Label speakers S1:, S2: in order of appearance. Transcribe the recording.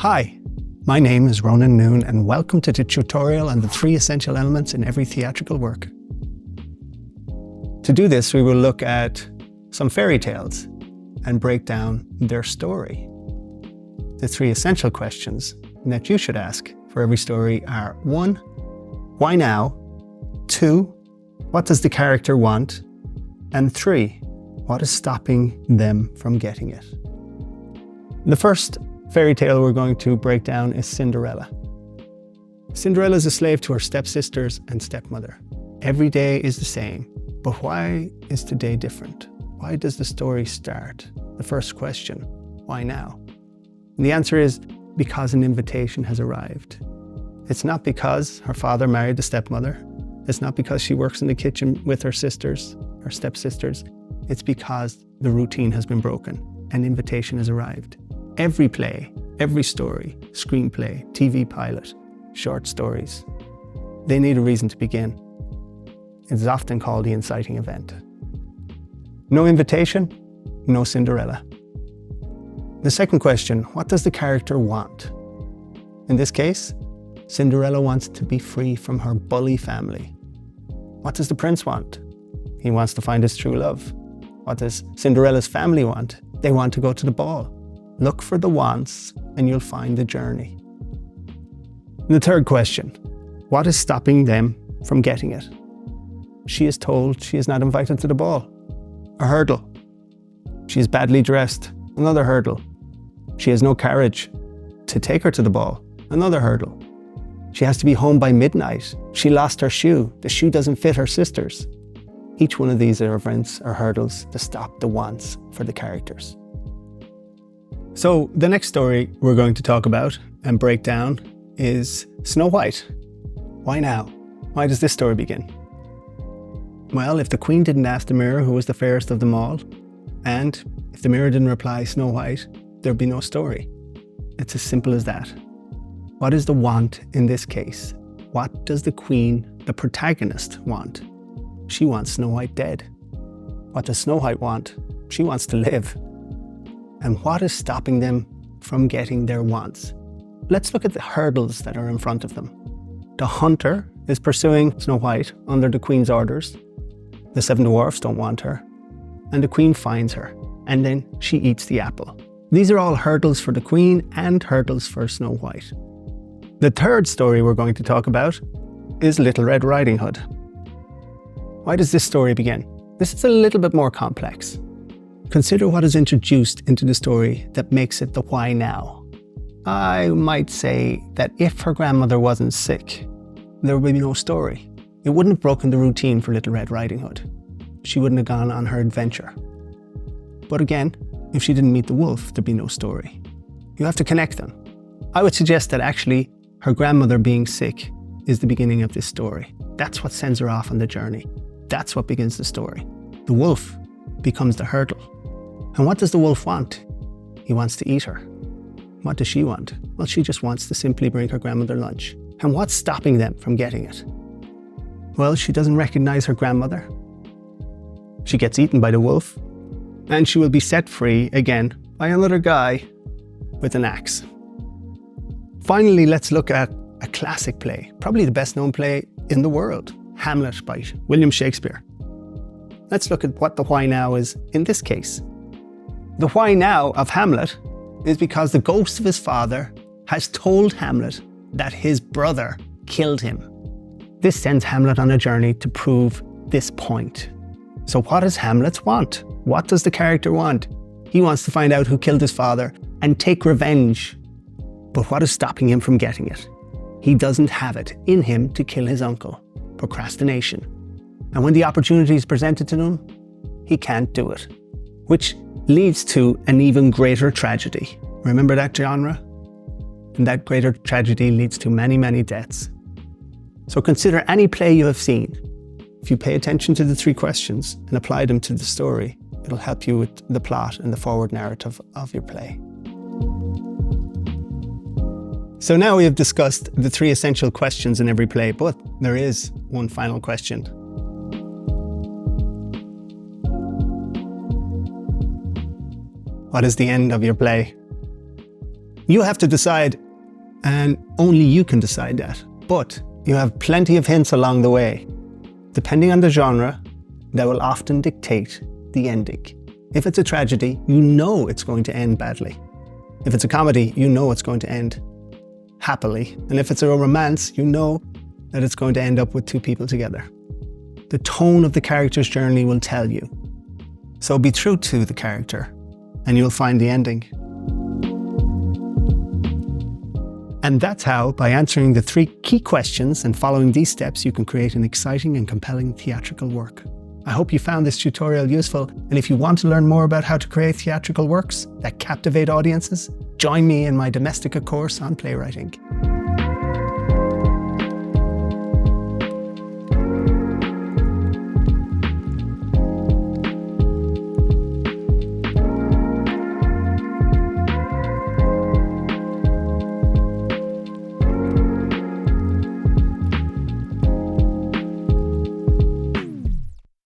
S1: Hi, my name is Ronán Noone and welcome to the tutorial on the 3 essential elements in every theatrical work. To do this, we will look at some fairy tales and break down their story. The 3 essential questions that you should ask for every story are 1. Why now? 2. What does the character want? And 3. What is stopping them from getting it? The first fairy tale we're going to break down is Cinderella. Cinderella is a slave to her stepsisters and stepmother. Every day is the same, but why is today different? Why does the story start? The first question, why now? And the answer is because an invitation has arrived. It's not because her father married the stepmother. It's not because she works in the kitchen with her sisters, her stepsisters. It's because the routine has been broken. An invitation has arrived. Every play, every story, screenplay, TV pilot, short stories, they need a reason to begin. It's often called the inciting event. No invitation, no Cinderella. The second question, what does the character want? In this case, Cinderella wants to be free from her bully family. What does the prince want? He wants to find his true love. What does Cinderella's family want? They want to go to the ball. Look for the wants and you'll find the journey. The third question, what is stopping them from getting it? She is told she is not invited to the ball. A hurdle. She is badly dressed. Another hurdle. She has no carriage to take her to the ball. Another hurdle. She has to be home by midnight. She lost her shoe. The shoe doesn't fit her sisters. Each one of these are events or hurdles to stop the wants for the characters. So the next story we're going to talk about and break down is Snow White. Why now? Why does this story begin? Well, if the queen didn't ask the mirror who was the fairest of them all, and if the mirror didn't reply Snow White, there'd be no story. It's as simple as that. What is the want in this case? What does the queen, the protagonist, want? She wants Snow White dead. What does Snow White want? She wants to live. And what is stopping them from getting their wants? Let's look at the hurdles that are in front of them. The hunter is pursuing Snow White under the queen's orders. The 7 dwarfs don't want her. And the queen finds her. And then she eats the apple. These are all hurdles for the queen and hurdles for Snow White. The third story we're going to talk about is Little Red Riding Hood. Why does this story begin? This is a little bit more complex. Consider what is introduced into the story that makes it the why now. I might say that if her grandmother wasn't sick, there would be no story. It wouldn't have broken the routine for Little Red Riding Hood. She wouldn't have gone on her adventure. But again, if she didn't meet the wolf, there'd be no story. You have to connect them. I would suggest that actually her grandmother being sick is the beginning of this story. That's what sends her off on the journey. That's what begins the story. The wolf becomes the hurdle. And what does the wolf want? He wants to eat her. What does she want? Well, she just wants to simply bring her grandmother lunch. And what's stopping them from getting it? Well, she doesn't recognize her grandmother. She gets eaten by the wolf. And she will be set free again by another guy with an axe. Finally, let's look at a classic play, probably the best known play in the world, Hamlet by William Shakespeare. Let's look at what the why now is in this case. The why now of Hamlet is because the ghost of his father has told Hamlet that his brother killed him. This sends Hamlet on a journey to prove this point. So what does Hamlet want? What does the character want? He wants to find out who killed his father and take revenge. But what is stopping him from getting it? He doesn't have it in him to kill his uncle. Procrastination. And when the opportunity is presented to him, he can't do it. Which leads to an even greater tragedy. Remember that genre? And that greater tragedy leads to many, many deaths. So consider any play you have seen. If you pay attention to the 3 questions and apply them to the story, it'll help you with the plot and the forward narrative of your play. So now we have discussed the 3 essential questions in every play, but there is one final question. What is the end of your play? You have to decide, and only you can decide that. But you have plenty of hints along the way. Depending on the genre, that will often dictate the ending. If it's a tragedy, you know it's going to end badly. If it's a comedy, you know it's going to end happily. And if it's a romance, you know that it's going to end up with two people together. The tone of the character's journey will tell you. So be true to the character, and you'll find the ending. And that's how, by answering the 3 key questions and following these steps, you can create an exciting and compelling theatrical work. I hope you found this tutorial useful, and if you want to learn more about how to create theatrical works that captivate audiences, join me in my Domestika course on playwriting.